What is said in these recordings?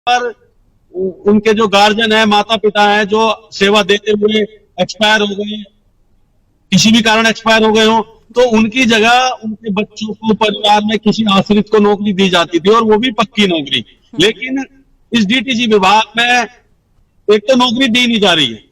पर उनके जो गार्जियन है, माता पिता है, जो सेवा देते हुए एक्सपायर हो गए, किसी भी कारण एक्सपायर हो गए हो, तो उनकी जगह उनके बच्चों को, परिवार में किसी आश्रित को नौकरी दी जाती थी, और वो भी पक्की नौकरी। लेकिन इस डीटीसी विभाग में एक तो नौकरी दी नहीं जा रही है,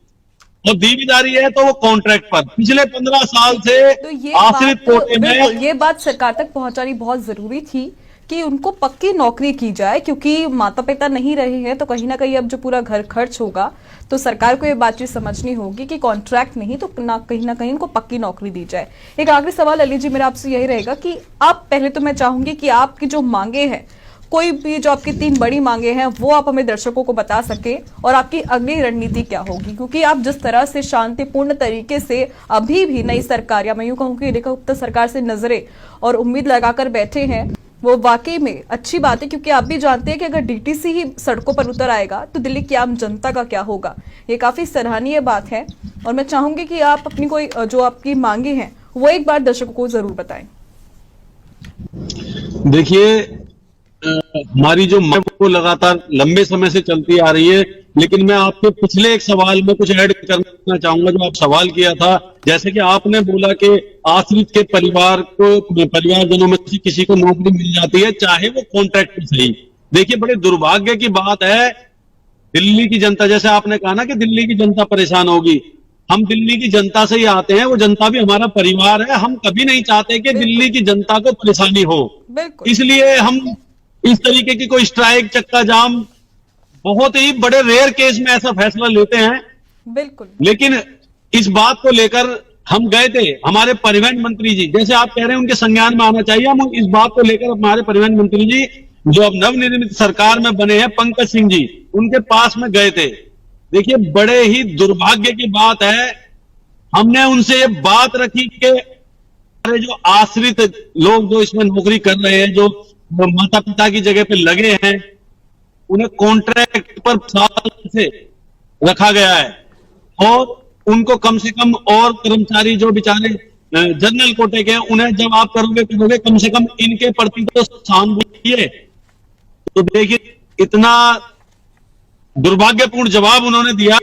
और दी भी जा रही है तो वो कॉन्ट्रैक्ट पर। पिछले 15 साल से तो ये आश्रित कोटे में, ये बात सरकार तक पहुंचानी बहुत जरूरी थी कि उनको पक्की नौकरी की जाए, क्योंकि माता पिता नहीं रहे हैं तो कहीं ना कहीं अब जो पूरा घर खर्च होगा तो सरकार को ये बातचीत समझनी होगी कि कॉन्ट्रैक्ट नहीं तो कहीं ना कहीं उनको पक्की नौकरी दी जाए। एक आखिरी सवाल अली जी मेरा आपसे यही रहेगा कि आप पहले तो मैं चाहूंगी कि आपकी जो मांगे हैं, कोई भी जो आपकी 3 बड़ी मांगे हैं वो आप हमें दर्शकों को बता सके, और आपकी अगली रणनीति क्या होगी, क्योंकि आप जिस तरह से शांतिपूर्ण तरीके से अभी भी नई सरकार, या मैं यूं कहूं कि रेखा गुप्ता सरकार से नजरें और उम्मीद लगाकर बैठे हैं, वो वाकई में अच्छी बात है। क्योंकि आप भी जानते हैं कि अगर डीटीसी ही सड़कों पर उतर आएगा तो दिल्ली की आम जनता का क्या होगा। ये काफी सराहनीय बात है, और मैं चाहूंगी कि आप अपनी कोई जो आपकी मांगे हैं वो एक बार दर्शकों को जरूर बताएं। देखिए, हमारी जो मांग वो लगातार लंबे समय से चलती आ रही है, लेकिन मैं आपके पिछले एक सवाल में कुछ ऐड करना चाहूंगा जो आप सवाल किया था। जैसे कि आपने बोला कि आश्रित के परिवारजनों में से किसी को नौकरी मिल जाती है, चाहे वो कॉन्ट्रैक्ट पे सही। देखिए, बड़े दुर्भाग्य की बात है, दिल्ली की जनता, जैसे आपने कहा ना कि दिल्ली की जनता परेशान होगी, हम दिल्ली की जनता से ही आते हैं, वो जनता भी हमारा परिवार है। हम कभी नहीं चाहते कि दिल्ली की जनता को परेशानी हो, इसलिए हम इस तरीके की कोई स्ट्राइक, चक्का जाम, बहुत ही बड़े रेयर केस में ऐसा फैसला लेते हैं। बिल्कुल। लेकिन इस बात को लेकर हम गए थे, हमारे परिवहन मंत्री जी, जैसे आप कह रहे हैं उनके संज्ञान में आना चाहिए, हम इस बात को लेकर हमारे परिवहन मंत्री जी जो अब नवनिर्मित सरकार में बने हैं, पंकज सिंह जी, उनके पास में गए थे। देखिए, बड़े ही दुर्भाग्य की बात है, हमने उनसे ये बात रखी कि जो आश्रित लोग जो इसमें नौकरी कर रहे हैं, जो माता पिता की जगह पे लगे हैं, उन्हें कॉन्ट्रैक्ट पर साल से रखा गया है, और उनको कम से कम, और कर्मचारी जो बेचारे जनरल कोटे के हैं, उन्हें जब आप करोगे कम से कम इनके प्रति तो सहानुभूति है। तो देखिए, इतना दुर्भाग्यपूर्ण जवाब उन्होंने दिया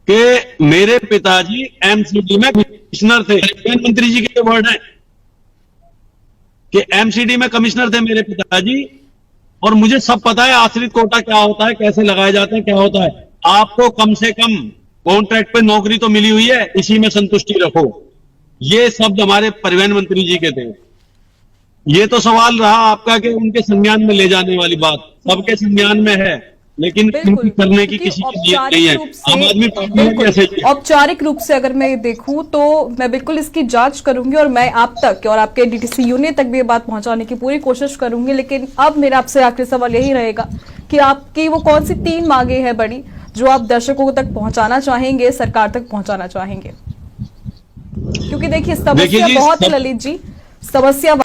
कि मेरे पिताजी एमसीडी में कमिश्नर थे। मंत्री जी के वर्ड है कि एमसीडी में कमिश्नर थे मेरे पिताजी, और मुझे सब पता है आश्रित कोटा क्या होता है, कैसे लगाया जाता है, क्या होता है। आपको कम से कम कॉन्ट्रैक्ट पे नौकरी तो मिली हुई है, इसी में संतुष्टि रखो। ये शब्द हमारे परिवहन मंत्री जी के थे। ये तो सवाल रहा आपका कि उनके संज्ञान में ले जाने वाली बात, सबके संज्ञान में है, लेकिन करने की किसी की नीयत नहीं है। आम आदमी पार्टी औपचारिक रूप से अगर मैं देखूं तो मैं बिल्कुल इसकी जांच करूंगी, और मैं आप तक और आपके डीटीसी यूनियन तक भी ये बात पहुंचाने की पूरी कोशिश करूंगी। लेकिन अब मेरा आपसे आखिरी सवाल यही रहेगा कि आपकी वो कौन सी 3 मांगे हैं बड़ी जो आप दर्शकों तक पहुंचाना चाहेंगे, सरकार तक पहुंचाना चाहेंगे? क्योंकि देखिए, समस्या बहुत है ललित जी, समस्या